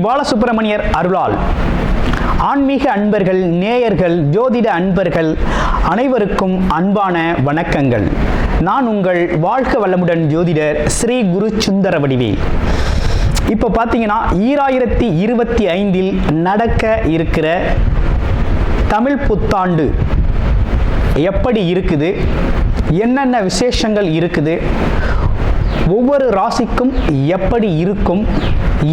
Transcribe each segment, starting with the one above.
பாலசுப்பிரமணியர் அருளால் ஆன்மீக அன்பர்கள், நேயர்கள், ஜோதிட அன்பர்கள் அனைவருக்கும் அன்பான வணக்கங்கள். நான் உங்கள் வாழ்க வளமுடன் ஜோதிடர் ஸ்ரீ குரு சுந்தர வடிவேல். இப்போ பார்த்தீங்கன்னா 2025 நடக்க இருக்கிற தமிழ் புத்தாண்டு எப்படி இருக்குது, என்னென்ன விசேஷங்கள் இருக்குது, ஒவ்வொரு ராசிக்கும் எப்படி இருக்கும்,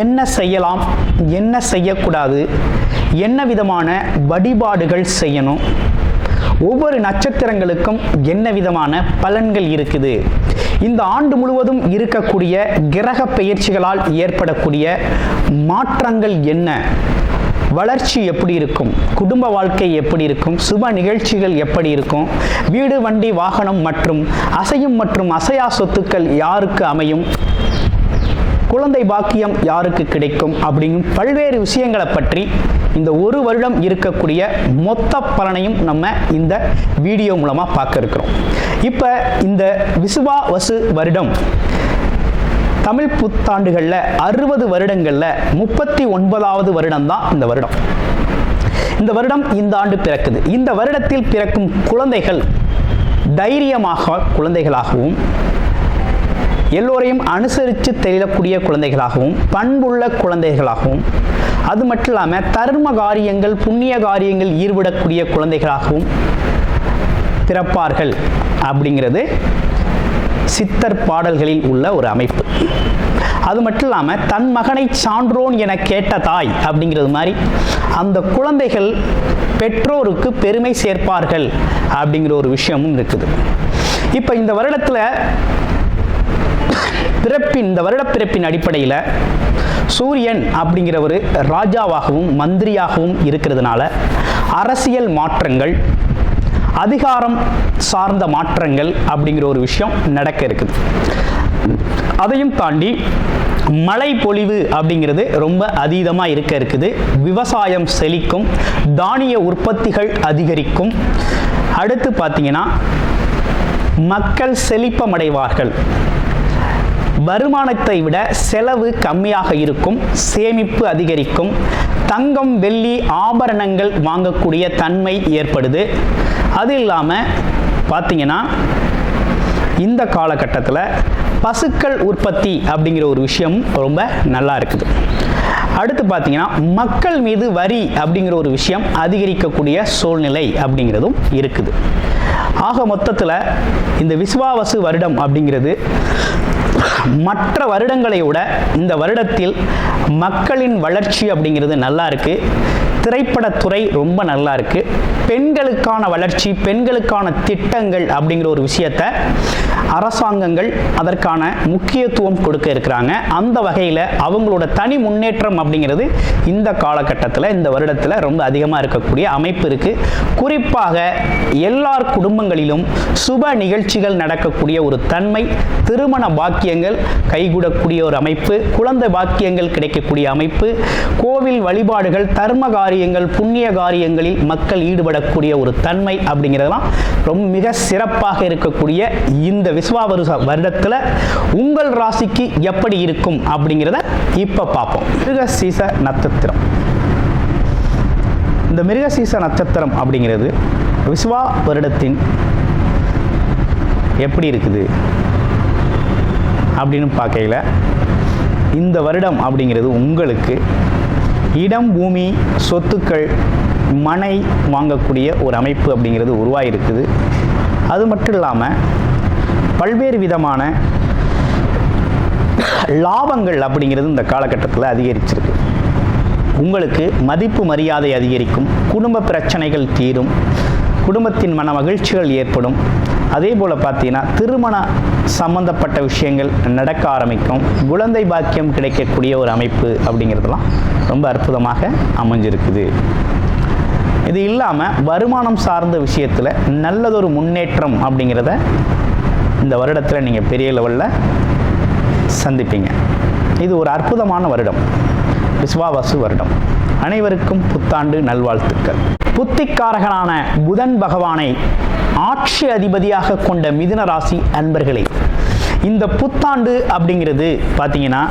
என்ன செய்யலாம், என்ன செய்யக்கூடாது, என்ன விதமான வழிபாடுகள் செய்யணும், ஒவ்வொரு நட்சத்திரங்களுக்கும் என்ன விதமான பலன்கள் இருக்குது, இந்த ஆண்டு முழுவதும் இருக்கக்கூடிய கிரக பெயர்ச்சிகளால் ஏற்படக்கூடிய மாற்றங்கள் என்ன, வளர்ச்சி எப்படி இருக்கும், குடும்ப வாழ்க்கை எப்படி இருக்கும், சுப நிகழ்ச்சிகள் எப்படி இருக்கும், வீடு, வண்டி, வாகனம் மற்றும் அசையும் மற்றும் அசையா சொத்துக்கள் யாருக்கு அமையும், குழந்தை பாக்கியம் யாருக்கு கிடைக்கும் அப்படிங்கும் பல்வேறு விஷயங்களை பற்றி இந்த ஒரு வருடம் இருக்கக்கூடிய மொத்த பலனையும் நம்ம இந்த வீடியோ மூலமாக பார்க்க இருக்கிறோம். இப்போ இந்த விசுவாவசு வருடம் தமிழ் புத்தாண்டுகளில் 60 வருடங்களில் 39வது வருடம் தான் இந்த வருடம். இந்த வருடம் இந்த ஆண்டு பிறக்குது. இந்த வருடத்தில் பிறக்கும் குழந்தைகள் தைரியமாக குழந்தைகளாகவும், எல்லோரையும் அனுசரித்து தெரியக்கூடிய குழந்தைகளாகவும், பண்புள்ள குழந்தைகளாகவும், அது மட்டும் இல்லாமல் தர்ம காரியங்கள், புண்ணிய காரியங்கள் ஈடுபடக்கூடிய குழந்தைகளாகவும் பிறப்பார்கள் அப்படிங்கிறது சித்தர் பாடல்களில் உள்ள ஒரு அமைப்பு. அது மட்டும் இல்லாமல் தன் மகனை சான்றோன் என கேட்ட தாய் அப்படிங்கிறது மாதிரி அந்த குழந்தைகள் பெற்றோருக்கு பெருமை சேர்ப்பார்கள் அப்படிங்கிற ஒரு விஷயமும் இருக்குது. இப்போ இந்த வருடத்தில் இந்த வருட பிறப்பின் அடிப்படையில் சூரியன் அப்படிங்கிற ஒரு ராஜாவாகவும் மந்திரியாகவும் இருக்கிறதுனால அரசியல் மாற்றங்கள், அதிகாரம் சார்ந்த மாற்றங்கள் அப்படிங்கிற ஒரு விஷயம் நடக்க இருக்குது. அதையும் தாண்டி மழை பொழிவு அப்படிங்கிறது ரொம்ப அதீதமாக இருக்குது. விவசாயம் செழிக்கும், தானிய உற்பத்திகள் அதிகரிக்கும். அடுத்து பார்த்தீங்கன்னா மக்கள் செழிப்பமடைவார்கள். வருமானத்தை விட செலவு கம்மியாக இருக்கும், சேமிப்பு அதிகரிக்கும், தங்கம், வெள்ளி, ஆபரணங்கள் வாங்கக்கூடிய தன்மை ஏற்படுது. அது இல்லாமல் பார்த்தீங்கன்னா இந்த காலகட்டத்தில் பசுக்கள் உற்பத்தி அப்படிங்கிற ஒரு விஷயம் ரொம்ப நல்லா இருக்குது. அடுத்து பார்த்தீங்கன்னா மக்கள் மீது வரி அப்படிங்கிற ஒரு விஷயம் அதிகரிக்கக்கூடிய சூழ்நிலை அப்படிங்கிறதும் இருக்குது. ஆக மொத்தத்தில் இந்த விசுவாவசு வருடம் அப்படிங்கிறது மற்ற வருடங்களை விட இந்த வருடத்தில் மக்களின் வளர்ச்சி அப்படிங்கிறது நல்லா இருக்கு. திரைப்படத்துறை ரொம்ப நல்லா இருக்கு. பெண்களுக்கான வளர்ச்சி, பெண்களுக்கான திட்டங்கள் அப்படிங்கிற ஒரு விஷயத்தை அரசாங்கங்கள் அதற்கான முக்கியத்துவம் கொடுக்க இருக்கிறாங்க. அந்த வகையில் அவங்களோட தனி முன்னேற்றம் அப்படிங்கிறது இந்த காலகட்டத்தில், இந்த வருடத்தில் ரொம்ப அதிகமாக இருக்கக்கூடிய அமைப்பு இருக்கு. குறிப்பாக எல்லார் குடும்பங்களிலும் சுப நிகழ்ச்சிகள் நடக்கக்கூடிய ஒரு தன்மை, திருமண பாக்கியங்கள் கைகூடக்கூடிய ஒரு அமைப்பு, குழந்தை பாக்கியங்கள் கிடைக்கக்கூடிய அமைப்பு, கோவில் வழிபாடுகள், தர்ம காரியங்கள், புண்ணிய காரியங்களில் மக்கள் ஈடுபடக்கூடிய ஒரு தன்மை அப்படிங்கிறதெல்லாம் ரொம்ப மிக சிறப்பாக இருக்கக்கூடிய இந்த விசுவாவசு வருடத்தில் உங்கள் ராசிக்கு எப்படி இருக்கும் அப்படிங்கிறத இப்ப பார்ப்போம். மிருகசீரிஷ நட்சத்திரம். இந்த மிருகசீரிஷ நட்சத்திரம் அப்படிங்கிறது விசுவா வருடத்தின் எப்படி இருக்குது அப்படின்னு பார்க்கையில் இந்த வருடம் அப்படிங்கிறது உங்களுக்கு இடம், பூமி, சொத்துக்கள், மனை வாங்கக்கூடிய ஒரு அமைப்பு அப்படிங்கிறது உருவாகிருக்குது. அது மட்டும் இல்லாமல் பல்வேறு விதமான லாபங்கள் அப்படிங்கிறது இந்த காலகட்டத்தில் அதிகரிச்சிருக்கு. உங்களுக்கு மதிப்பு மரியாதை அதிகரிக்கும், குடும்ப பிரச்சனைகள் தீரும், குடும்பத்தின் மன மகிழ்ச்சிகள் ஏற்படும். அதே போல் பார்த்தீங்கன்னா திருமண சம்பந்தப்பட்ட விஷயங்கள் நடக்க ஆரம்பிக்கும், குழந்தை பாக்கியம் கிடைக்கக்கூடிய ஒரு அமைப்பு அப்படிங்கிறதுலாம் ரொம்ப அற்புதமாக அமைஞ்சிருக்குது. இது இல்லாமல் வருமானம் சார்ந்த விஷயத்தில் நல்லதொரு முன்னேற்றம் அப்படிங்கிறத இந்த வருடத்தில் நீங்கள் பெரிய லெவலில் சந்திப்பீங்க. இது ஒரு அற்புதமான வருடம், விசுவாவசு வருடம். அனைவருக்கும் புத்தாண்டு நல்வாழ்த்துக்கள். புத்திக்காரகனான புதன் பகவானை ஆட்சி அதிபதியாக கொண்ட மிதுன ராசி அன்பர்களே, இந்த புத்தாண்டு அப்படிங்கிறது பார்த்தீங்கன்னா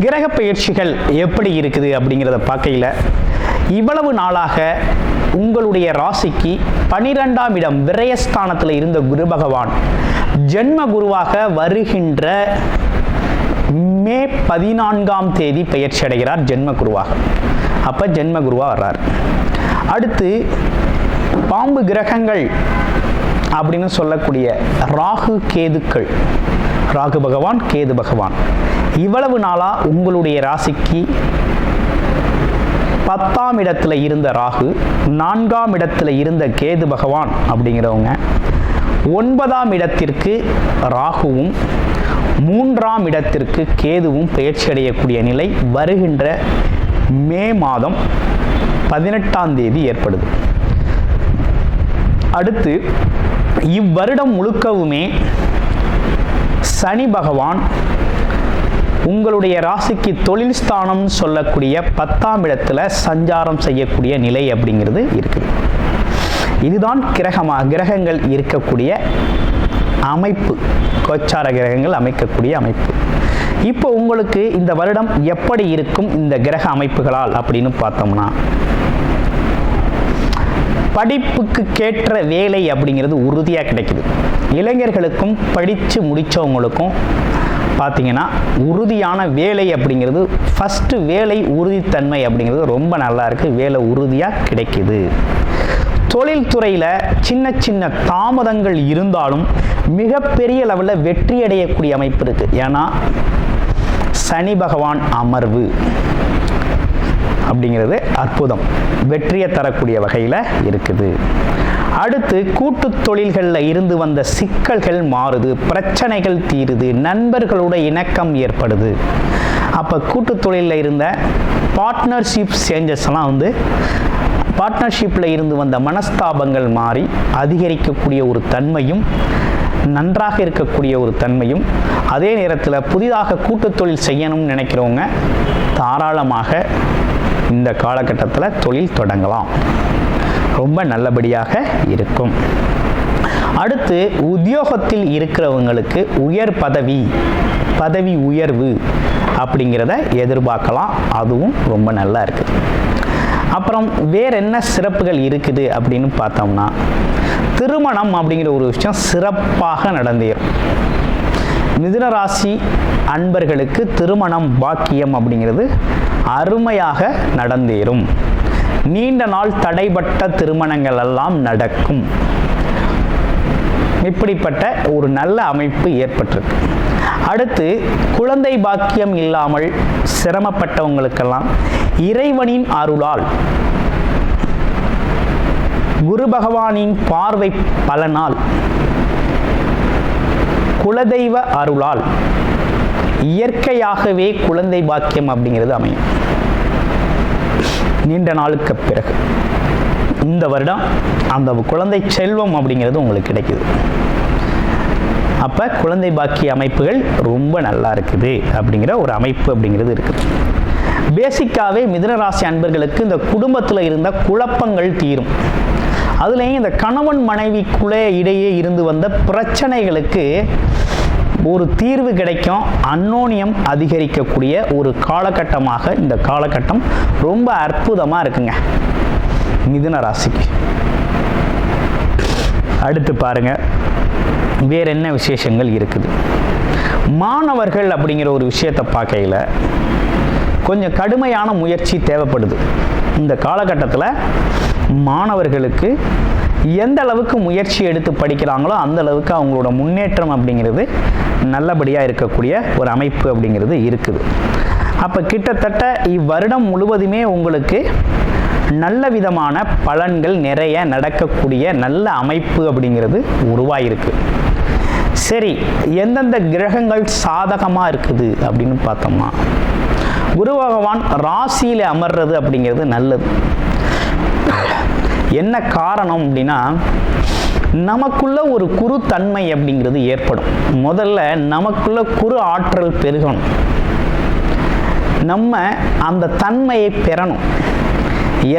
கிரக பயிற்சிகள் எப்படி இருக்குது அப்படிங்கிறத பார்க்கையில், இவ்வளவு நாளாக உங்களுடைய ராசிக்கு 12ஆம் இடம் விரயஸ்தானத்தில் இருந்த குரு பகவான் ஜென்ம குருவாக வருகின்ற மே 14ஆம் தேதி பெயர்ச்சி அடைகிறார் ஜென்ம குருவாக. அப்போ ஜென்ம குருவாக வர்றார். அடுத்து பாம்பு கிரகங்கள் அப்படின்னு சொல்லக்கூடிய ராகு கேதுக்கள், ராகு பகவான் கேது பகவான் இவ்வளவு நாளாக உங்களுடைய ராசிக்கு 10ஆம் இடத்துல இருந்த ராகு, 4ஆம் இடத்துல இருந்த கேது பகவான் அப்படிங்கிறவங்க 9ஆம் இடத்திற்கு ராகுவும் 3ஆம் இடத்திற்கு கேதுவும் பெயர்ச்சி அடையக்கூடிய நிலை வருகின்ற மே மாதம் 18ஆம் தேதி ஏற்படுது. அடுத்து இவ்வருடம் முழுக்கவுமே சனி பகவான் உங்களுடைய ராசிக்கு தொழில் ஸ்தானம் சொல்லக்கூடிய 10ஆம் இடத்துல சஞ்சாரம் செய்யக்கூடிய நிலை அப்படிங்கிறது இருக்குது. இதுதான் கிரகங்கள் இருக்கக்கூடிய அமைப்பு, கோச்சார கிரகங்கள் அமைக்கக்கூடிய அமைப்பு. இப்போ உங்களுக்கு இந்த வருடம் எப்படி இருக்கும் இந்த கிரக அமைப்புகளால் அப்படின்னு பார்த்தோம்னா, படிப்புக்கு கேட்ட வேலை அப்படிங்கிறது உறுதியாக கிடைக்குது. இளைஞர்களுக்கும் படித்து முடித்தவங்களுக்கும் பார்த்தீங்கன்னா உறுதியான வேலை அப்படிங்கிறது, ஃபஸ்ட்டு வேலை உறுதித்தன்மை அப்படிங்கிறது ரொம்ப நல்லா இருக்குது, வேலை உறுதியாக கிடைக்குது. தொழில்துறையில் சின்ன சின்ன தாமதங்கள் இருந்தாலும் மிகப்பெரிய லெவலில் வெற்றி அடையக்கூடிய அமைப்பு இருக்குது. ஏன்னா சனி பகவான் அமர்வு அப்படிங்கிறது அற்புதம், வெற்றியை தரக்கூடிய வகையில் இருக்குது. அடுத்து கூட்டு தொழில்களில் இருந்து வந்த சிக்கல்கள் மாறுது, பிரச்சனைகள் தீருது, நண்பர்களோட இணக்கம் ஏற்படுது. அப்போ கூட்டு தொழிலில் இருந்த பார்ட்னர்ஷிப் சேஞ்சஸ் எல்லாம் பார்ட்னர்ஷிப்பில் இருந்து வந்த மனஸ்தாபங்கள் மாறி அதிகரிக்கக்கூடிய ஒரு தன்மையும், நன்றாக இருக்கக்கூடிய ஒரு தன்மையும், அதே நேரத்தில் புதிதாக கூட்டு தொழில் செய்யணும்னு நினைக்கிறவங்க தாராளமாக இந்த காலகட்டத்தில் தொழில் தொடங்கலாம், ரொம்ப நல்லபடியாக இருக்கும். அடுத்து உத்தியோகத்தில் இருக்கிறவங்களுக்கு உயர் பதவி உயர்வு அப்படிங்கிறத எதிர்பார்க்கலாம், அதுவும் ரொம்ப நல்லா இருக்குது. அப்புறம் வேற என்ன சிறப்புகள் இருக்குது அப்படின்னு பார்த்தோம்னா, திருமணம் அப்படிங்கிற ஒரு விஷயம் சிறப்பாக நடந்தேறும். மிதுன ராசி அன்பர்களுக்கு திருமணம் பாக்கியம் அப்படிங்கிறது அருமையாக நடந்தேறும். நீண்ட நாள் தடைப்பட்ட திருமணங்கள் எல்லாம் நடக்கும். இப்படிப்பட்ட ஒரு நல்ல அமைப்பு ஏற்பட்டிருக்கு. அடுத்து குழந்தை பாக்கியம் இல்லாமல் சிரமப்பட்டவங்களுக்கெல்லாம் இறைவனின் அருளால், குரு பகவானின் பார்வை பலனால், குலதெய்வ அருளால் இயற்கையாகவே குழந்தை பாக்கியம் அப்படிங்கிறது அமையும். நீண்ட நாளுக்கு பிறகு இந்த வருடம் அந்த குழந்தை செல்வம் அப்படிங்கிறது உங்களுக்கு கிடைக்குது. அப்போ குழந்தை பாக்கிய அமைப்புகள் ரொம்ப நல்லா இருக்குது அப்படிங்கிற ஒரு அமைப்பு அப்படிங்கிறது இருக்குது. பேசிக்காகவே மிதுனராசி அன்பர்களுக்கு இந்த குடும்பத்தில் இருந்த குழப்பங்கள் தீரும். அதுலேயும் இந்த கணவன் மனைவிக்குள்ளே இடையே இருந்து வந்த பிரச்சனைகளுக்கு ஒரு தீர்வு கிடைக்கும். அன்னோனியம் அதிகரிக்கக்கூடிய ஒரு காலகட்டமாக இந்த காலகட்டம் ரொம்ப அற்புதமாக இருக்குங்க மிதுன ராசிக்கு. அடுத்து பாருங்க வேற என்ன விசேஷங்கள் இருக்குது. மாணவர்கள் அப்படிங்கிற ஒரு விஷயத்தை பார்க்கையில் கொஞ்சம் கடுமையான முயற்சி தேவைப்படுது. இந்த காலகட்டத்தில் மாணவர்களுக்கு எந்த அளவுக்கு முயற்சி எடுத்து படிக்கிறாங்களோ அந்த அளவுக்கு அவங்களோட முன்னேற்றம் அப்படிங்கிறது நல்லபடியாக இருக்கக்கூடிய ஒரு அமைப்பு அப்படிங்கிறது இருக்குது. அப்போ கிட்டத்தட்ட இவ்வருடம் முழுவதுமே உங்களுக்கு நல்ல விதமான பலன்கள் நிறைய நடக்கக்கூடிய நல்ல அமைப்பு அப்படிங்கிறது உருவாயிருக்கு. சரி, எந்தெந்த கிரகங்கள் சாதகமாக இருக்குது அப்படின்னு பார்த்தோம்னா, குரு பகவான் ராசியில் அமர்றது அப்படிங்கிறது நல்லது. என்ன காரணம் அப்படின்னா, நமக்குள்ள ஒரு குரு தன்மை அப்படிங்கிறது ஏற்படும். முதல்ல நமக்குள்ள குரு ஆற்றல் பெருகணும், நம்ம அந்த தன்மையை பெறணும்.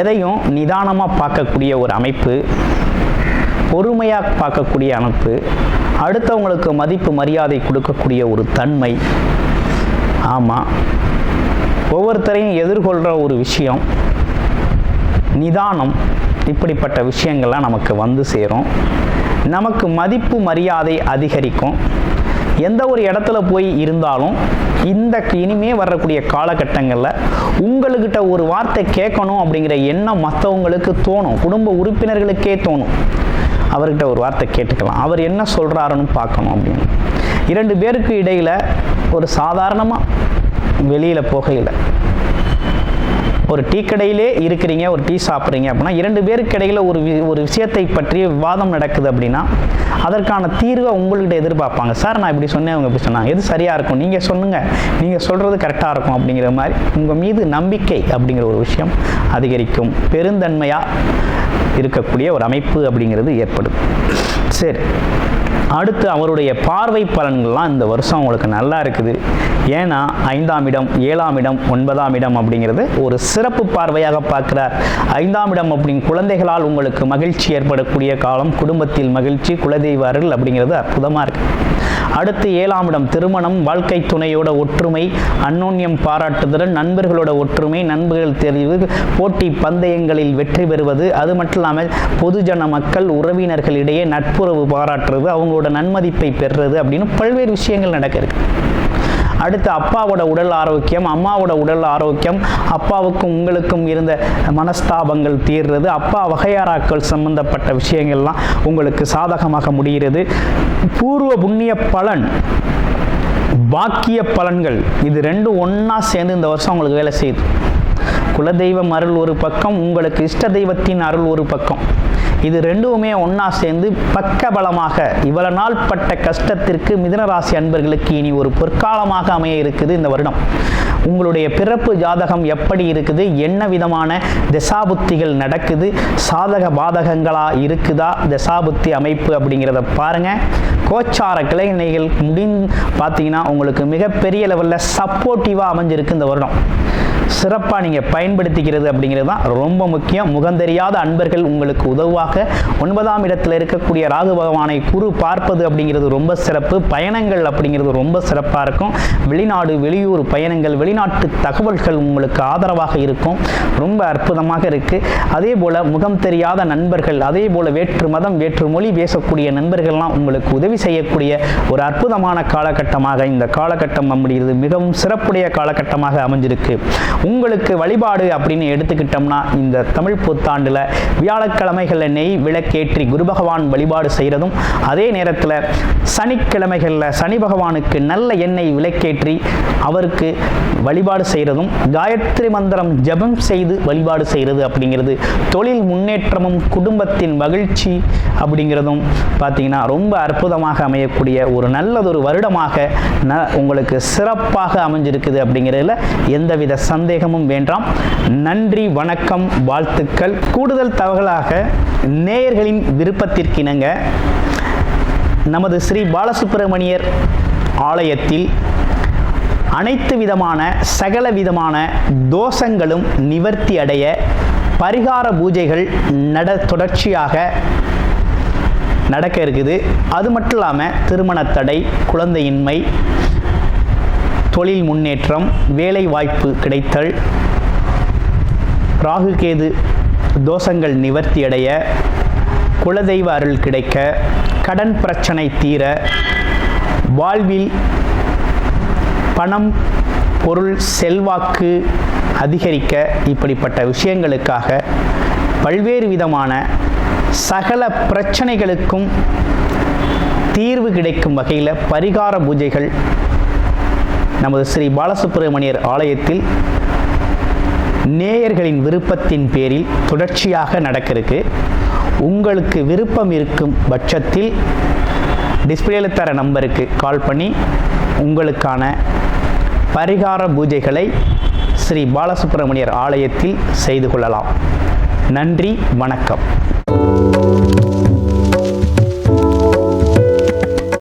எதையும் நிதானமாக பார்க்கக்கூடிய ஒரு அமைப்பு, பொறுமையாக பார்க்கக்கூடிய அமைப்பு, அடுத்தவங்களுக்கு மதிப்பு மரியாதை கொடுக்கக்கூடிய ஒரு தன்மை. ஆமாம், ஒவ்வொருத்தரையும் எதிர்கொள்கிற ஒரு விஷயம் நிதானம். இப்படிப்பட்ட விஷயங்கள்லாம் நமக்கு வந்து சேரும். நமக்கு மதிப்பு மரியாதை அதிகரிக்கும். எந்த ஒரு இடத்துல போய் இருந்தாலும் இந்த இனிமே வரக்கூடிய காலகட்டங்களில் உங்கள்கிட்ட ஒரு வார்த்தை கேட்கணும் அப்படிங்கிற எண்ணம் மற்றவங்களுக்கு தோணும். குடும்ப உறுப்பினர்களுக்கே தோணும். அவர்கிட்ட ஒரு வார்த்தை கேட்டுக்கலாம், அவர் என்ன சொல்கிறாருன்னு பார்க்கணும் அப்படின்னு. 2 பேருக்கு இடையில் ஒரு சாதாரணமாக வெளியில் போகையில் ஒரு டீ கடையிலே இருக்கிறீங்க, ஒரு டீ சாப்பிட்றீங்க அப்படின்னா 2 பேருக்கு இடையில் ஒரு விஷயத்தை பற்றிய விவாதம் நடக்குது அப்படின்னா அதற்கான தீர்வை உங்கள்கிட்ட எதிர்பார்ப்பாங்க. சார் நான் இப்படி சொன்னேன், அவங்க இப்படி சொன்னாங்க, எது சரியாக இருக்கும், நீங்கள் சொல்லுங்கள், நீங்கள் சொல்கிறது கரெக்டாக இருக்கும் அப்படிங்கிற மாதிரி உங்கள் மீது நம்பிக்கை அப்படிங்கிற ஒரு விஷயம் அதிகரிக்கும். பெருந்தன்மையாக இருக்கக்கூடிய ஒரு அமைப்பு அப்படிங்கிறது ஏற்படும். சரி, அடுத்து அவருடைய பார்வை பலன்கள்லாம் இந்த வருஷம் உங்களுக்கு நல்லா இருக்குது. ஏன்னா 5ஆம் இடம், 7ஆம் இடம், 9ஆம் இடம் அப்படிங்கிறது ஒரு சிறப்பு பார்வையாக பார்க்கிறார். 5ஆம் இடம் அப்படிங்க குழந்தைகளால் உங்களுக்கு மகிழ்ச்சி ஏற்படக்கூடிய காலம், குடும்பத்தில் மகிழ்ச்சி, குலதெய்வ அருள் அப்படிங்கிறது அற்புதமாக இருக்குது. அடுத்து 7ஆம் இடம் திருமணம், வாழ்க்கை துணையோட ஒற்றுமை, அன்னோன்யம் பாராட்டுதல், நண்பர்களோட ஒற்றுமை, நண்பர்கள் தெரிவு, போட்டி பந்தயங்களில் வெற்றி பெறுவது, அது மட்டும் இல்லாமல் பொதுஜன மக்கள் உறவினர்களிடையே நட்புறவு பாராட்டுறது, அவங்களோட நன்மதிப்பை பெறுறது அப்படின்னு பல்வேறு விஷயங்கள் நடக்கிறது. அடுத்து அப்பாவோட உடல் ஆரோக்கியம், அம்மாவோட உடல் ஆரோக்கியம், அப்பாவுக்கும் உங்களுக்கும் இருந்த மனஸ்தாபங்கள் தீர்றது, அப்பா வகையாராக்கள் சம்பந்தப்பட்ட விஷயங்கள்லாம் உங்களுக்கு சாதகமாக முடிகிறது. பூர்வ புண்ணிய பலன், பாக்கிய பலன்கள், இது 2 ஒன்றா சேர்ந்து இந்த வருஷம் உங்களுக்கு வேலை செய்யுது. குலதெய்வம் அருள் ஒரு பக்கம், உங்களுக்கு இஷ்ட தெய்வத்தின் அருள் ஒரு பக்கம். இது 2மே ஒன்றா சேர்ந்து பக்கபலமாக இவ்வளவு நாள் பட்ட கஷ்டத்திற்கு மிதுனராசி அன்பர்களுக்கு இனி ஒரு பொற்காலமாக அமைய இருக்குது இந்த வருடம். உங்களுடைய பிறப்பு ஜாதகம் எப்படி இருக்குது, என்ன விதமான தசாபுத்திகள் நடக்குது, சாதக பாதகங்களா இருக்குதா தசாபுத்தி அமைப்பு அப்படிங்கிறத பாருங்க. கோச்சார கிளைநிலைகள் பார்த்தீங்கன்னா உங்களுக்கு மிகப்பெரிய லெவலில் சப்போர்ட்டிவாக அமைஞ்சிருக்கு இந்த வருடம். சிறப்பாக நீங்கள் பயன்படுத்திக்கிறது அப்படிங்கிறது தான் ரொம்ப முக்கியம். முகந்தெரியாத அன்பர்கள் உங்களுக்கு உதவுவாக. 9ஆம் இடத்தில் இருக்கக்கூடிய ராகு பகவானை குரு பார்ப்பது அப்படிங்கிறது ரொம்ப சிறப்பு. பயணங்கள் அப்படிங்கிறது ரொம்ப சிறப்பாக இருக்கும். வெளிநாடு வெளியூர் பயணங்கள், வெளிநாட்டு தகவல்கள் உங்களுக்கு ஆதரவாக இருக்கும். ரொம்ப அற்புதமாக இருக்குது. அதே போல் முகம் தெரியாத நண்பர்கள், அதே போல் வேற்று மதம் வேற்று மொழி பேசக்கூடிய நண்பர்கள்லாம் உங்களுக்கு உதவி செய்யக்கூடிய ஒரு அற்புதமான காலகட்டமாக இந்த காலகட்டம் அப்படிங்கிறது மிகவும் சிறப்புடைய காலகட்டமாக அமைஞ்சிருக்கு. உங்களுக்கு வழிபாடு அப்படின்னு எடுத்துக்கிட்டோம்னா இந்த தமிழ் புத்தாண்டில் வியாழக்கிழமைகளில் நெய் விளக்கேற்றி குரு பகவான் வழிபாடு செய்கிறதும், அதே நேரத்தில் சனிக்கிழமைகளில் சனி பகவானுக்கு நல்ல எண்ணெய் விளக்கேற்றி அவருக்கு வழிபாடு செய்கிறதும், காயத்ரி மந்திரம் ஜபம் செய்து வழிபாடு செய்கிறது அப்படிங்கிறது தொழில் முன்னேற்றமும் குடும்பத்தின் மகிழ்ச்சி அப்படிங்கிறதும் பார்த்தீங்கன்னா ரொம்ப அற்புதமாக அமையக்கூடிய ஒரு நல்லதொரு வருடமாக உங்களுக்கு சிறப்பாக அமைஞ்சிருக்குது அப்படிங்கிறதுல எந்தவித சந்தேகமும் வேண்டாம். நன்றி, வணக்கம், வாழ்த்துக்கள். கூடுதல் தகவலாக நேயர்களின் விருப்பத்திற்கு இணங்க நமது ஸ்ரீ பாலசுப்பிரமணியர் ஆலயத்தில் அனைத்து விதமான சகல விதமான தோஷங்களும் நிவர்த்தி அடைய பரிகார பூஜைகள் தொடர்ச்சியாக நடக்க இருக்குது. அது மட்டும் இல்லாமல் திருமண தடை, குழந்தையின்மை, தொழில் முன்னேற்றம், வேலை வாய்ப்பு கிடைத்தல், ராகு கேது தோஷங்கள் நிவர்த்தி அடைய, குலதெய்வ அருள் கிடைக்க, கடன் பிரச்சனை தீர, வாழ்வில் பணம் பொருள் செல்வாக்கு அதிகரிக்க, இப்படிப்பட்ட விஷயங்களுக்காக பல்வேறு விதமான சகல பிரச்சனைகளுக்கும் தீர்வு கிடைக்கும் வகையில் பரிகார பூஜைகள் நமது ஸ்ரீ பாலசுப்பிரமணியர் ஆலயத்தில் நேயர்களின் விருப்பத்தின் பேரில் தொடர்ச்சியாக நடக்கிறதுக்கு உங்களுக்கு விருப்பம் இருக்கும் பட்சத்தில் டிஸ்பிளேல தர நம்பருக்கு கால் பண்ணி உங்களுக்கான பரிகார பூஜைகளை ஸ்ரீ பாலசுப்பிரமணியர் ஆலயத்தில் செய்து கொள்ளலாம். நன்றி, வணக்கம்.